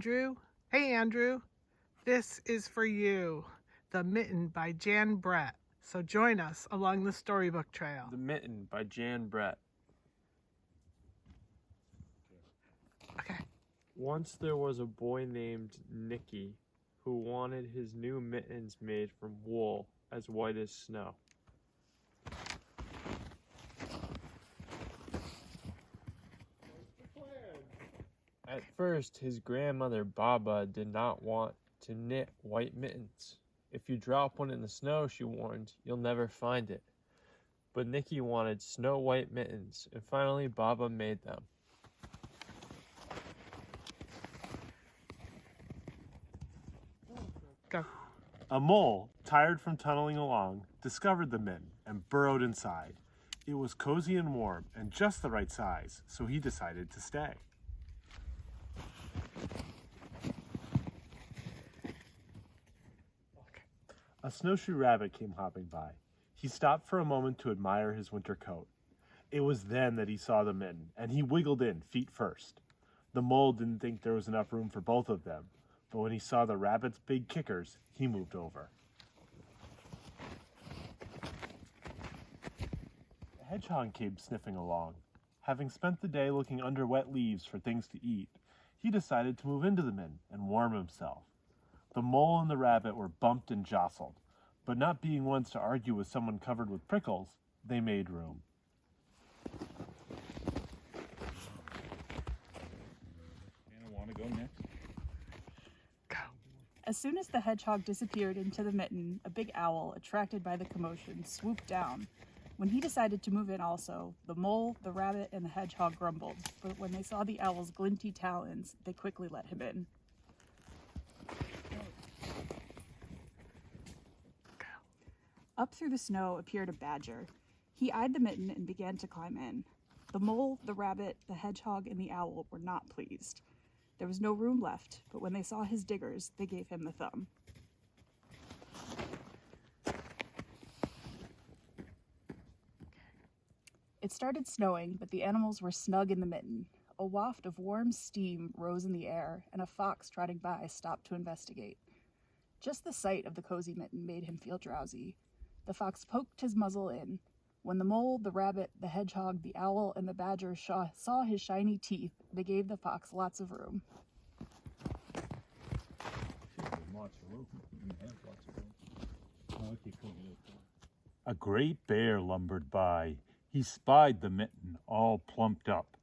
Andrew. Hey, Andrew. This is for you. The Mitten by Jan Brett. So join us along the storybook trail. The Mitten by Jan Brett. Okay. Once there was a boy named Nicky who wanted his new mittens made from wool as white as snow. At first, his grandmother Baba did not want to knit white mittens. If you drop one in the snow, she warned, you'll never find it. But Nicky wanted snow white mittens, and finally Baba made them. Go. A mole, tired from tunneling along, discovered the mitten and burrowed inside. It was cozy and warm and just the right size, so he decided to stay. A snowshoe rabbit came hopping by. He stopped for a moment to admire his winter coat. It was then that he saw the mitten, and he wiggled in, feet first. The mole didn't think there was enough room for both of them, but when he saw the rabbit's big kickers, he moved over. The hedgehog came sniffing along. Having spent the day looking under wet leaves for things to eat, he decided to move into the mitten and warm himself. The mole and the rabbit were bumped and jostled, but not being ones to argue with someone covered with prickles, they made room. Anna, want to go next? Go. As soon as the hedgehog disappeared into the mitten, a big owl, attracted by the commotion, swooped down. When he decided to move in also, the mole, the rabbit, and the hedgehog grumbled, but when they saw the owl's glinty talons, they quickly let him in. Up through the snow appeared a badger. He eyed the mitten and began to climb in. The mole, the rabbit, the hedgehog, and the owl were not pleased. There was no room left, but when they saw his diggers, they gave him the thumb. It started snowing, but the animals were snug in the mitten. A waft of warm steam rose in the air, and a fox trotting by stopped to investigate. Just the sight of the cozy mitten made him feel drowsy. The fox poked his muzzle in. When the mole, the rabbit, the hedgehog, the owl, and the badger saw his shiny teeth, they gave the fox lots of room. A great bear lumbered by. He spied the mitten, all plumped up.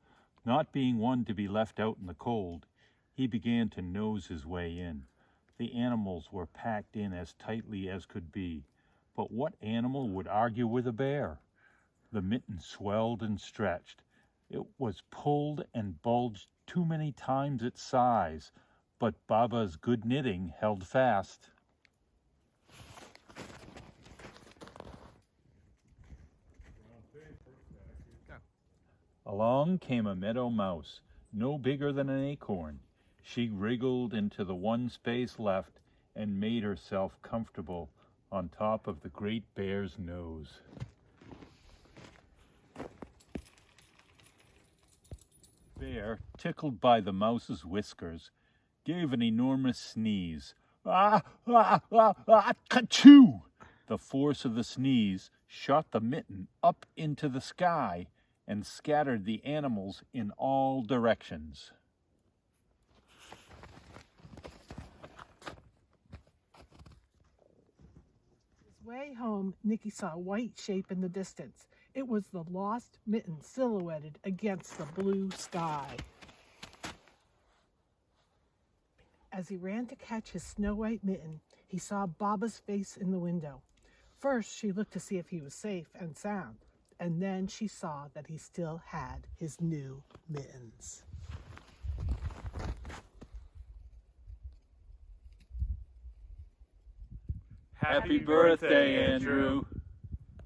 Not being one to be left out in the cold, he began to nose his way in. The animals were packed in as tightly as could be. But what animal would argue with a bear? The mitten swelled and stretched. It was pulled and bulged too many times its size, but Baba's good knitting held fast. Along came a meadow mouse, no bigger than an acorn. She wriggled into the one space left and made herself comfortable on top of the great bear's nose. Bear, tickled by the mouse's whiskers, gave an enormous sneeze. Ah, ah, ah, ah, ka-choo! The force of the sneeze shot the mitten up into the sky and scattered the animals in all directions. Way home, Nicky saw a white shape in the distance. It was the lost mitten silhouetted against the blue sky. As he ran to catch his snow-white mitten, he saw Baba's face in the window. First, she looked to see if he was safe and sound, and then she saw that he still had his new mittens. Happy birthday, Andrew.